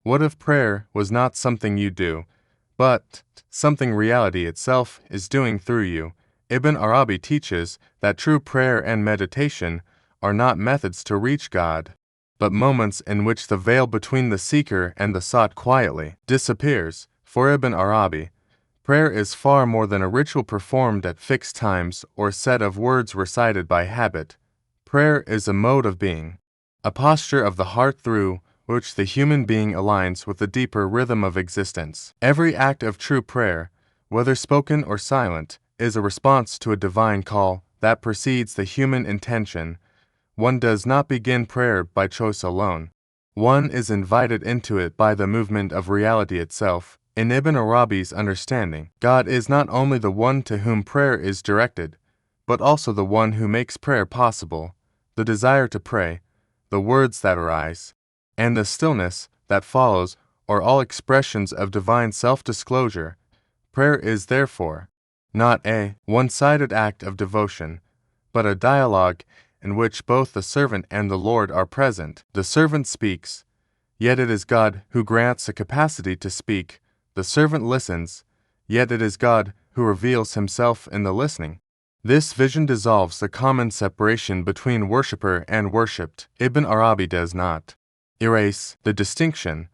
What if prayer was not something you do, but something reality itself is doing through you? Ibn Arabi teaches that true prayer and meditation are not methods to reach God, but moments in which the veil between the seeker and the sought quietly disappears. For Ibn Arabi, prayer is far more than a ritual performed at fixed times or a set of words recited by habit. Prayer is a mode of being, a posture of the heart through which the human being aligns with the deeper rhythm of existence. Every act of true prayer, whether spoken or silent, is a response to a divine call that precedes the human intention. One does not begin prayer by choice alone. One is invited into it by the movement of reality itself. In Ibn Arabi's understanding, God is not only the one to whom prayer is directed, but also the one who makes prayer possible. The desire to pray, the words that arise, and the stillness that follows are all expressions of divine self-disclosure. Prayer is therefore not a one-sided act of devotion, but a dialogue in which both the servant and the Lord are present. The servant speaks, yet it is God who grants a capacity to speak. The servant listens, yet it is God who reveals himself in the listening. This vision dissolves the common separation between worshipper and worshipped. Ibn Arabi does not erase the distinction,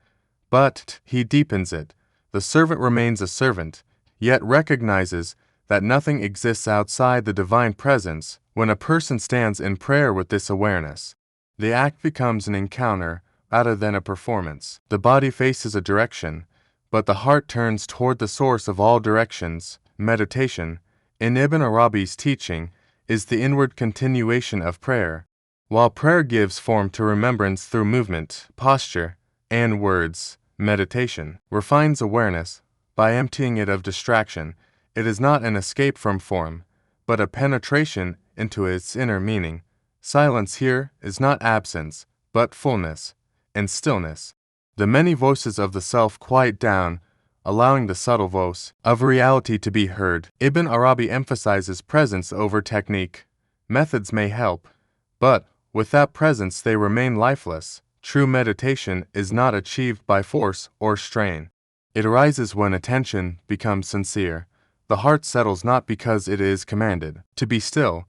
but he deepens it. The servant remains a servant, yet recognizes that nothing exists outside the divine presence. When a person stands in prayer with this awareness, the act becomes an encounter rather than a performance. The body faces a direction, but the heart turns toward the source of all directions. Meditation, in Ibn Arabi's teaching, is the inward continuation of prayer. While prayer gives form to remembrance through movement, posture, and words, meditation refines awareness by emptying it of distraction. It is not an escape from form, but a penetration into its inner meaning. Silence here is not absence, but fullness and stillness. The many voices of the self quiet down, allowing the subtle voice of reality to be heard. Ibn Arabi emphasizes presence over technique. Methods may help, but without presence they remain lifeless. True meditation is not achieved by force or strain. It arises when attention becomes sincere. The heart settles not because it is commanded to be still,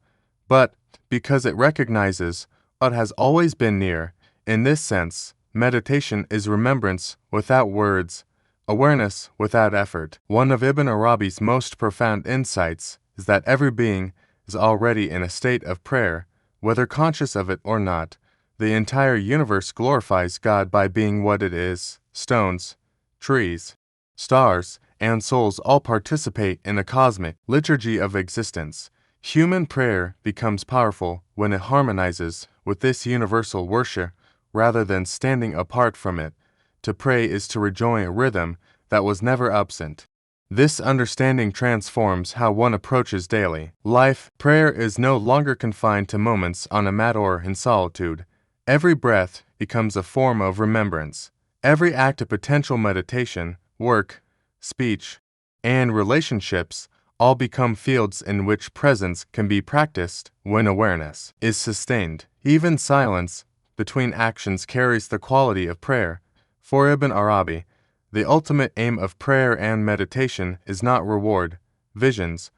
but because it recognizes what has always been near. In this sense, meditation is remembrance without words, awareness without effort. One of Ibn Arabi's most profound insights is that every being is already in a state of prayer, whether conscious of it or not. The entire universe glorifies God by being what it is. Stones, trees, stars, and souls all participate in a cosmic liturgy of existence. Human prayer becomes powerful when it harmonizes with this universal worship rather than standing apart from it. To pray is to rejoin a rhythm that was never absent. This understanding transforms how one approaches daily life. Prayer is no longer confined to moments on a mat or in solitude. Every breath becomes a form of remembrance. Every act a potential meditation, work, speech, and relationships all become fields in which presence can be practiced when awareness is sustained. Even silence between actions carries the quality of prayer. For Ibn Arabi, the ultimate aim of prayer and meditation is not reward, visions,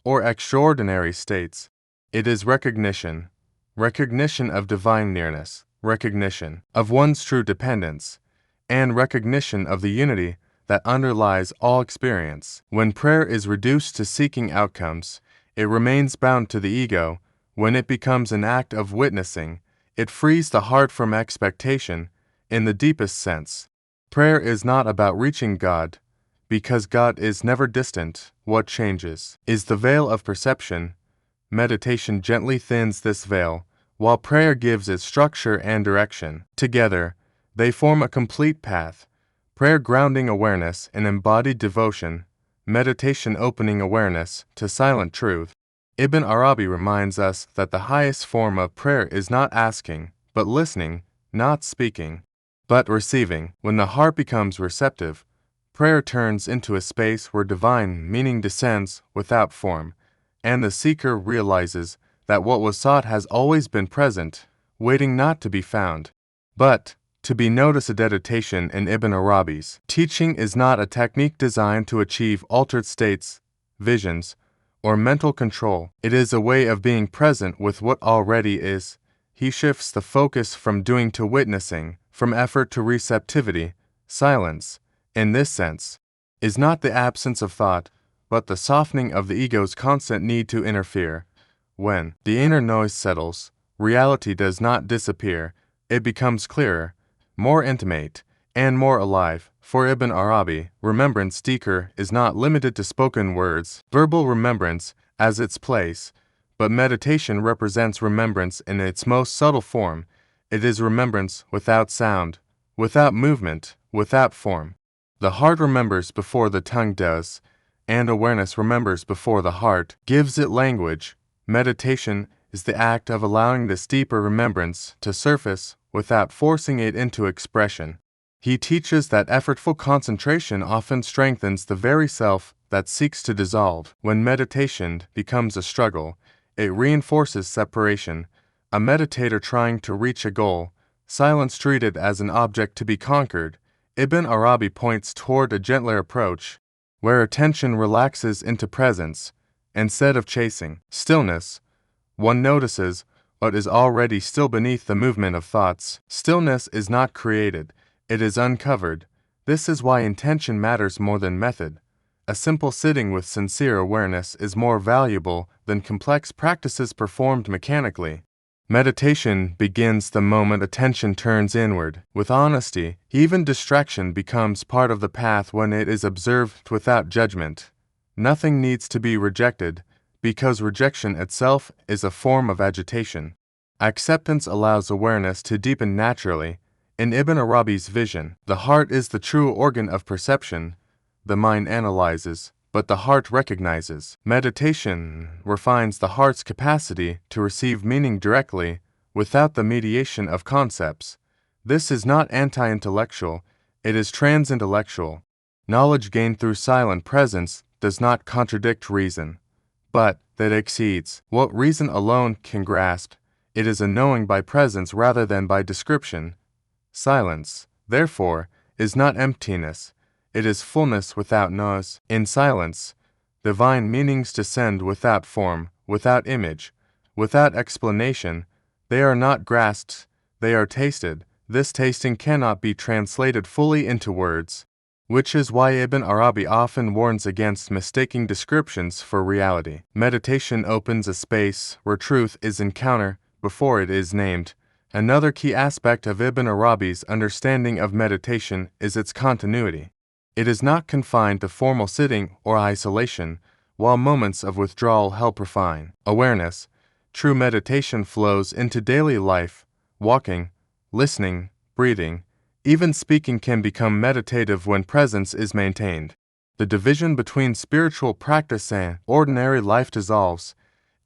or extraordinary states. It is recognition of divine nearness, recognition of one's true dependence, and recognition of the unity that underlies all experience. When prayer is reduced to seeking outcomes, it remains bound to the ego. When it becomes an act of witnessing, it frees the heart from expectation. In the deepest sense, prayer is not about reaching God, because God is never distant. What changes is the veil of perception. Meditation gently thins this veil, while prayer gives it structure and direction. Together, they form a complete path. Prayer grounding awareness in embodied devotion, meditation opening awareness to silent truth. Ibn Arabi reminds us that the highest form of prayer is not asking, but listening, not speaking, but receiving. When the heart becomes receptive, prayer turns into a space where divine meaning descends without form, and the seeker realizes that what was sought has always been present, waiting not to be found, but to be noticed meditation in Ibn Arabi's teaching is not a technique designed to achieve altered states, visions, or mental control. It is a way of being present with what already is. He shifts the focus from doing to witnessing, from effort to receptivity. Silence, in this sense, is not the absence of thought, but the softening of the ego's constant need to interfere. When the inner noise settles, reality does not disappear, it becomes clearer, more intimate, and more alive. For Ibn Arabi, remembrance seeker is not limited to spoken words, verbal remembrance as its place, but meditation represents remembrance in its most subtle form. It is remembrance without sound, without movement, without form. The heart remembers before the tongue does, and awareness remembers before the heart gives it language. Meditation is the act of allowing this deeper remembrance to surface without forcing it into expression. He teaches that effortful concentration often strengthens the very self that seeks to dissolve. When meditation becomes a struggle, it reinforces separation. A meditator trying to reach a goal, silence treated as an object to be conquered. Ibn Arabi points toward a gentler approach, where attention relaxes into presence. Instead of chasing stillness, one notices what is already still beneath the movement of thoughts. Stillness is not created, it is uncovered. This is why intention matters more than method. A simple sitting with sincere awareness is more valuable than complex practices performed mechanically. Meditation begins the moment attention turns inward. With honesty, even distraction becomes part of the path when it is observed without judgment. Nothing needs to be rejected, because rejection itself is a form of agitation. Acceptance allows awareness to deepen naturally. In Ibn Arabi's vision, the heart is the true organ of perception. The mind analyzes, but the heart recognizes. Meditation refines the heart's capacity to receive meaning directly, without the mediation of concepts. This is not anti-intellectual, it is trans-intellectual. Knowledge gained through silent presence does not contradict reason, but that exceeds what reason alone can grasp. It is a knowing by presence rather than by description. Silence, therefore, is not emptiness. It is fullness without noise. In silence, divine meanings descend without form, without image, without explanation. They are not grasped, they are tasted. This tasting cannot be translated fully into words, which is why Ibn Arabi often warns against mistaking descriptions for reality. Meditation opens a space where truth is encountered before it is named. Another key aspect of Ibn Arabi's understanding of meditation is its continuity. It is not confined to formal sitting or isolation, while moments of withdrawal help refine awareness. True meditation flows into daily life. Walking, listening, breathing, even speaking can become meditative when presence is maintained. The division between spiritual practice and ordinary life dissolves,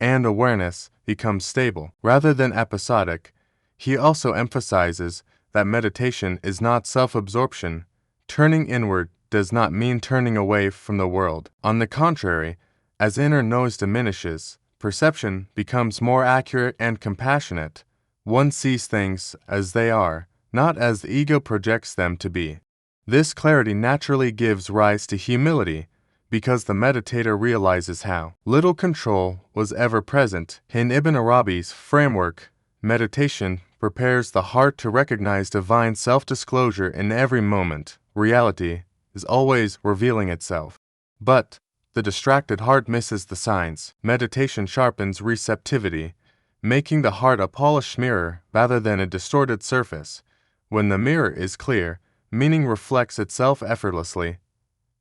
and awareness becomes stable rather than episodic. He also emphasizes that meditation is not self-absorption. Turning inward does not mean turning away from the world. On the contrary, as inner noise diminishes, perception becomes more accurate and compassionate. One sees things as they are, not as the ego projects them to be. This clarity naturally gives rise to humility, because the meditator realizes how little control was ever present. In Ibn Arabi's framework, meditation prepares the heart to recognize divine self-disclosure in every moment. Reality is always revealing itself. But the distracted heart misses the signs. Meditation sharpens receptivity, making the heart a polished mirror rather than a distorted surface. When the mirror is clear, meaning reflects itself effortlessly.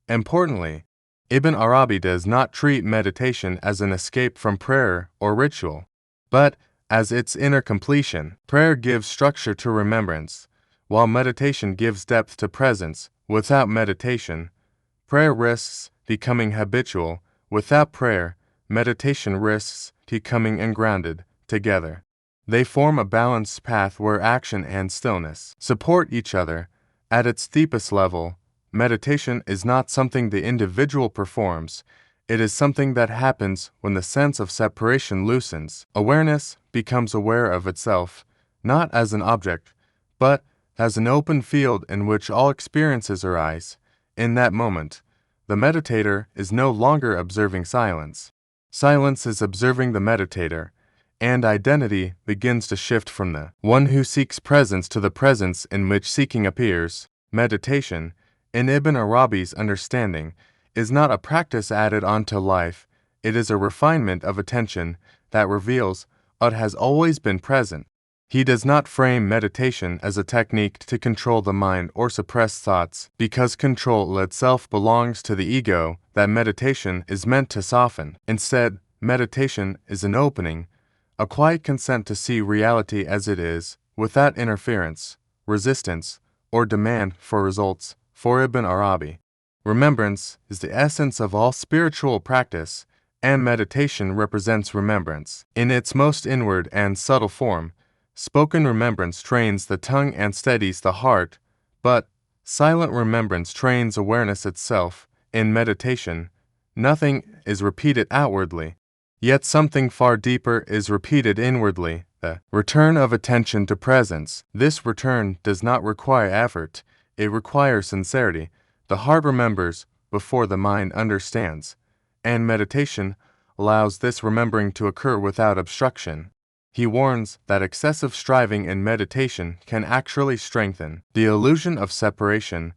Importantly, Ibn Arabi does not treat meditation as an escape from prayer or ritual, but as its inner completion. Prayer gives structure to remembrance, while meditation gives depth to presence. Without meditation, prayer risks becoming habitual. Without prayer, meditation risks becoming ungrounded. Together, they form a balanced path where action and stillness support each other. At its deepest level, meditation is not something the individual performs. It is something that happens when the sense of separation loosens. Awareness becomes aware of itself, not as an object, but as an open field in which all experiences arise. In that moment, the meditator is no longer observing silence. Silence is observing the meditator, and identity begins to shift from the one who seeks presence to the presence in which seeking appears. Meditation, in Ibn Arabi's understanding, is not a practice added onto life, it is a refinement of attention that reveals what has always been present. He does not frame meditation as a technique to control the mind or suppress thoughts, because control itself belongs to the ego that meditation is meant to soften. Instead, meditation is an opening, a quiet consent to see reality as it is, without interference, resistance, or demand for results. For Ibn Arabi, remembrance is the essence of all spiritual practice, and meditation represents remembrance. In its most inward and subtle form, spoken remembrance trains the tongue and steadies the heart, but silent remembrance trains awareness itself. In meditation, nothing is repeated outwardly, yet something far deeper is repeated inwardly, the return of attention to presence. This return does not require effort, it requires sincerity. The heart remembers before the mind understands, and meditation allows this remembering to occur without obstruction. He warns that excessive striving in meditation can actually strengthen the illusion of separation.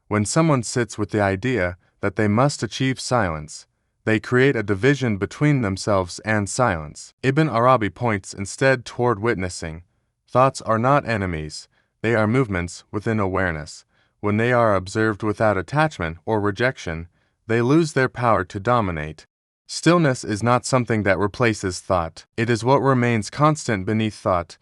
When someone sits with the idea that they must achieve silence, they create a division between themselves and silence. Ibn Arabi points instead toward witnessing. Thoughts are not enemies, they are movements within awareness. When they are observed without attachment or rejection, they lose their power to dominate. Stillness is not something that replaces thought, it is what remains constant beneath thought.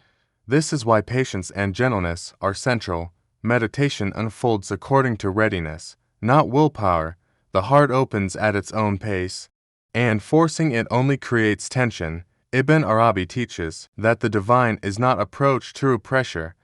This is why patience and gentleness are central. Meditation unfolds according to readiness, not willpower. The heart opens at its own pace, and forcing it only creates tension. Ibn Arabi teaches that the divine is not approached through pressure,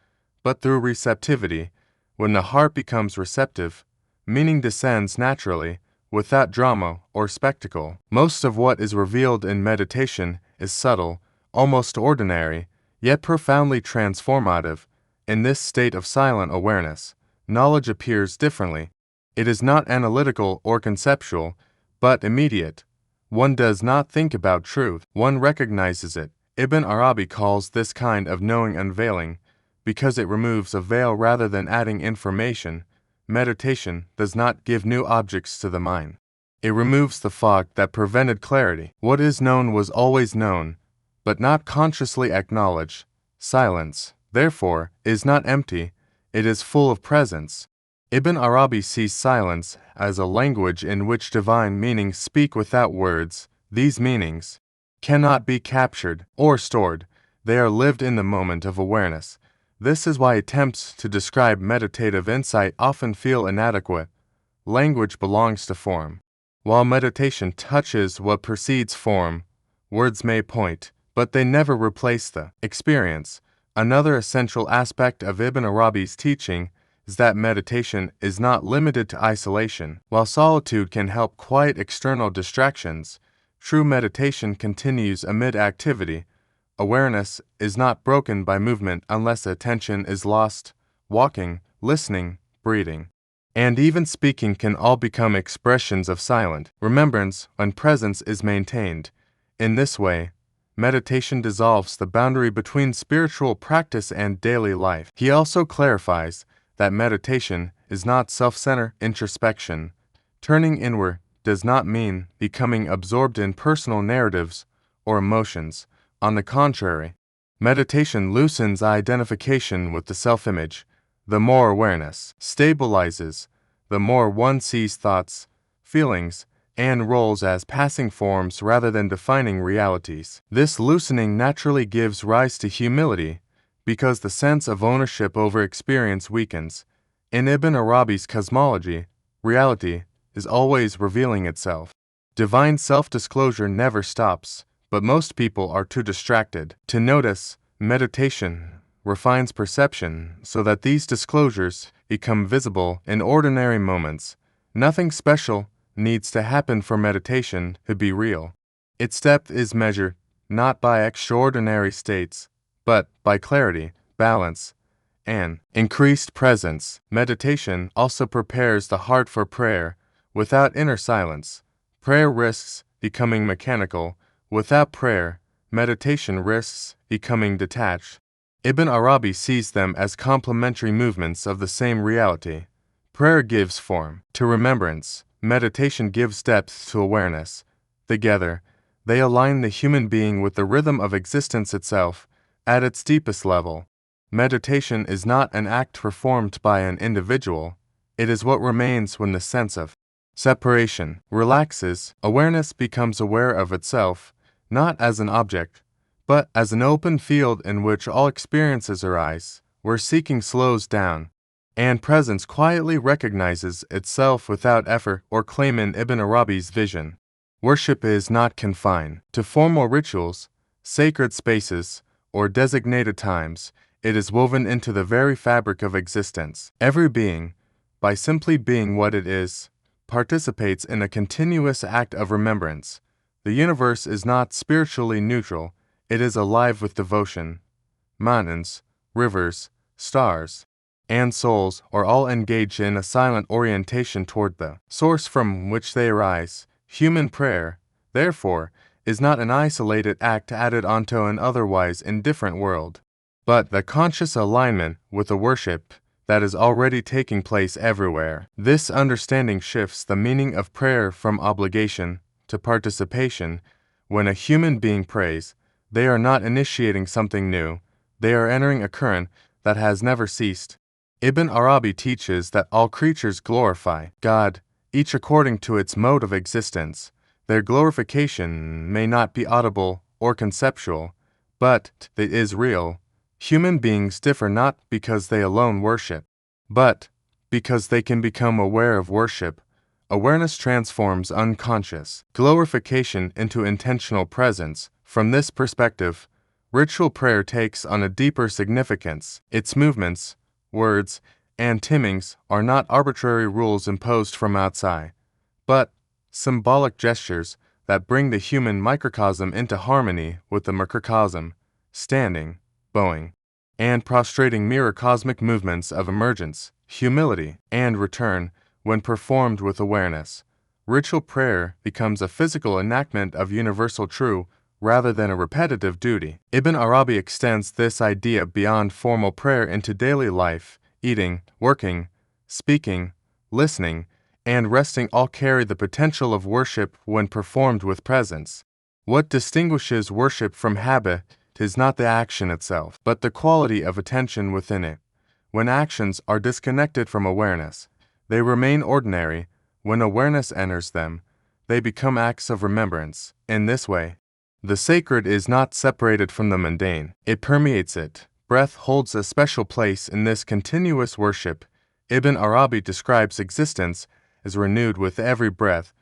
but through receptivity. When the heart becomes receptive, meaning descends naturally, without drama or spectacle. Most of what is revealed in meditation is subtle, almost ordinary, yet profoundly transformative. In this state of silent awareness, knowledge appears differently. It is not analytical or conceptual, but immediate. One does not think about truth, one recognizes it. Ibn Arabi calls this kind of knowing unveiling, because it removes a veil rather than adding information. Meditation does not give new objects to the mind. It removes the fog that prevented clarity. What is known was always known, but not consciously acknowledged. Silence, therefore, is not empty, it is full of presence. Ibn Arabi sees silence as a language in which divine meanings speak without words. These meanings cannot be captured or stored, they are lived in the moment of awareness. This is why attempts to describe meditative insight often feel inadequate. Language belongs to form. While meditation touches what precedes form, words may point, but they never replace the experience. Another essential aspect of Ibn Arabi's teaching is that meditation is not limited to isolation. While solitude can help quiet external distractions, true meditation continues amid activity. Awareness is not broken by movement unless attention is lost. Walking, listening, breathing, and even speaking can all become expressions of silent remembrance when presence is maintained. In this way, meditation dissolves the boundary between spiritual practice and daily life. He also clarifies that meditation is not self-centered introspection. Turning inward does not mean becoming absorbed in personal narratives or emotions. On the contrary, meditation loosens identification with the self-image. The more awareness stabilizes, the more one sees thoughts, feelings, and roles as passing forms rather than defining realities. This loosening naturally gives rise to humility, because the sense of ownership over experience weakens. In Ibn Arabi's cosmology, reality is always revealing itself. Divine self-disclosure never stops, but most people are too distracted to notice. Meditation refines perception so that these disclosures become visible in ordinary moments. Nothing special needs to happen for meditation to be real. Its depth is measured not by extraordinary states, but by clarity, balance, and increased presence. Meditation also prepares the heart for prayer. Without inner silence, prayer risks becoming mechanical. Without prayer, meditation risks becoming detached. Ibn Arabi sees them as complementary movements of the same reality. Prayer gives form to remembrance. Meditation gives depth to awareness. Together, they align the human being with the rhythm of existence itself at its deepest level. Meditation is not an act performed by an individual. It is what remains when the sense of separation relaxes. Awareness becomes aware of itself, not as an object, but as an open field in which all experiences arise, where seeking slows down, and presence quietly recognizes itself without effort or claim. In Ibn Arabi's vision, worship is not confined to formal rituals, sacred spaces, or designated times. It is woven into the very fabric of existence. Every being, by simply being what it is, participates in a continuous act of remembrance. The universe is not spiritually neutral, it is alive with devotion. Mountains, rivers, stars, and souls are all engaged in a silent orientation toward the source from which they arise. Human prayer, therefore, is not an isolated act added onto an otherwise indifferent world, but the conscious alignment with the worship that is already taking place everywhere. This understanding shifts the meaning of prayer from obligation to participation. When a human being prays, they are not initiating something new, they are entering a current that has never ceased. Ibn Arabi teaches that all creatures glorify God, each according to its mode of existence. Their glorification may not be audible or conceptual, but it is real. Human beings differ not because they alone worship, but because they can become aware of worship. Awareness transforms unconscious glorification into intentional presence. From this perspective, ritual prayer takes on a deeper significance. Its movements, words, and timings are not arbitrary rules imposed from outside, but symbolic gestures that bring the human microcosm into harmony with the macrocosm. Standing, bowing, and prostrating mirror cosmic movements of emergence, humility, and return. When performed with awareness, ritual prayer becomes a physical enactment of universal truth rather than a repetitive duty. Ibn Arabi extends this idea beyond formal prayer into daily life. Eating, working, speaking, listening, and resting all carry the potential of worship when performed with presence. What distinguishes worship from habit is not the action itself, but the quality of attention within it. When actions are disconnected from awareness, they remain ordinary. When awareness enters them, they become acts of remembrance. In this way, the sacred is not separated from the mundane, it permeates it. Breath holds a special place in this continuous worship. Ibn Arabi describes existence as renewed with every breath,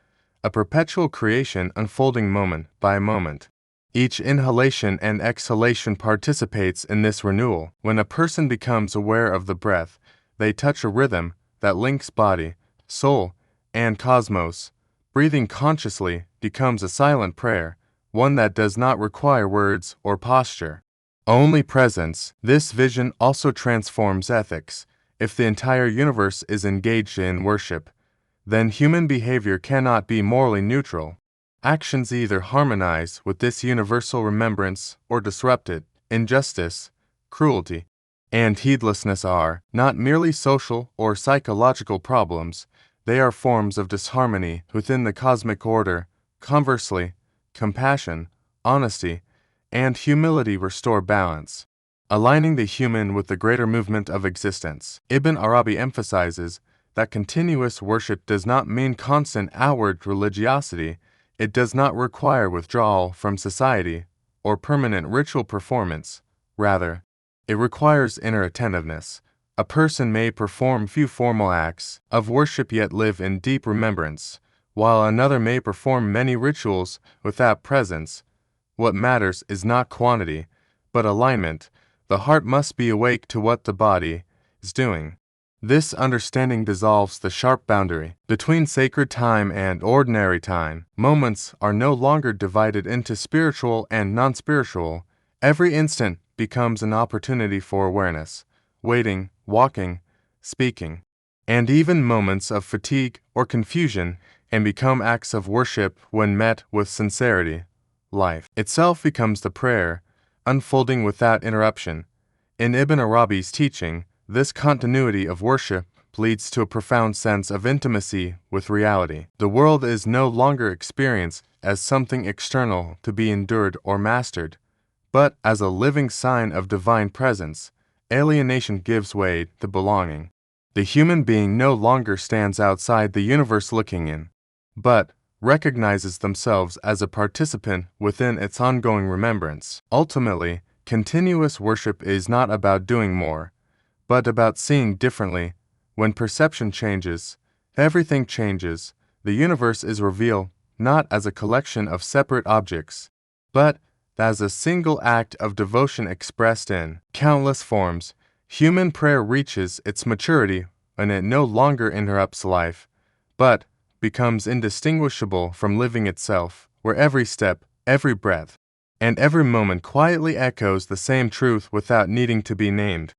a perpetual creation unfolding moment by moment. Each inhalation and exhalation participates in this renewal. When a person becomes aware of the breath, they touch a rhythm that links body, soul, and cosmos. Breathing consciously becomes a silent prayer, one that does not require words or posture, only presence. This vision also transforms ethics. If the entire universe is engaged in worship, then human behavior cannot be morally neutral. Actions either harmonize with this universal remembrance or disrupt it. Injustice, cruelty, and heedlessness are not merely social or psychological problems, they are forms of disharmony within the cosmic order. Conversely, compassion, honesty, and humility restore balance, aligning the human with the greater movement of existence. Ibn Arabi emphasizes that continuous worship does not mean constant outward religiosity. It does not require withdrawal from society or permanent ritual performance. Rather, it requires inner attentiveness. A person may perform few formal acts of worship yet live in deep remembrance, while another may perform many rituals without presence. What matters is not quantity, but alignment. The heart must be awake to what the body is doing. This understanding dissolves the sharp boundary between sacred time and ordinary time. Moments are no longer divided into spiritual and non-spiritual. Every instant becomes an opportunity for awareness. waiting, walking, speaking, and even moments of fatigue or confusion, and become acts of worship when met with sincerity. Life itself becomes the prayer, unfolding without interruption. In Ibn Arabi's teaching, this continuity of worship leads to a profound sense of intimacy with reality. The world is no longer experienced as something external to be endured or mastered, but as a living sign of divine presence. Alienation gives way to belonging. The human being no longer stands outside the universe looking in, but recognizes themselves as a participant within its ongoing remembrance. Ultimately, continuous worship is not about doing more, but about seeing differently. When perception changes, everything changes. The universe is revealed not as a collection of separate objects, but as a single act of devotion expressed in countless forms. Human prayer reaches its maturity when it no longer interrupts life, but becomes indistinguishable from living itself, where every step, every breath, and every moment quietly echoes the same truth without needing to be named.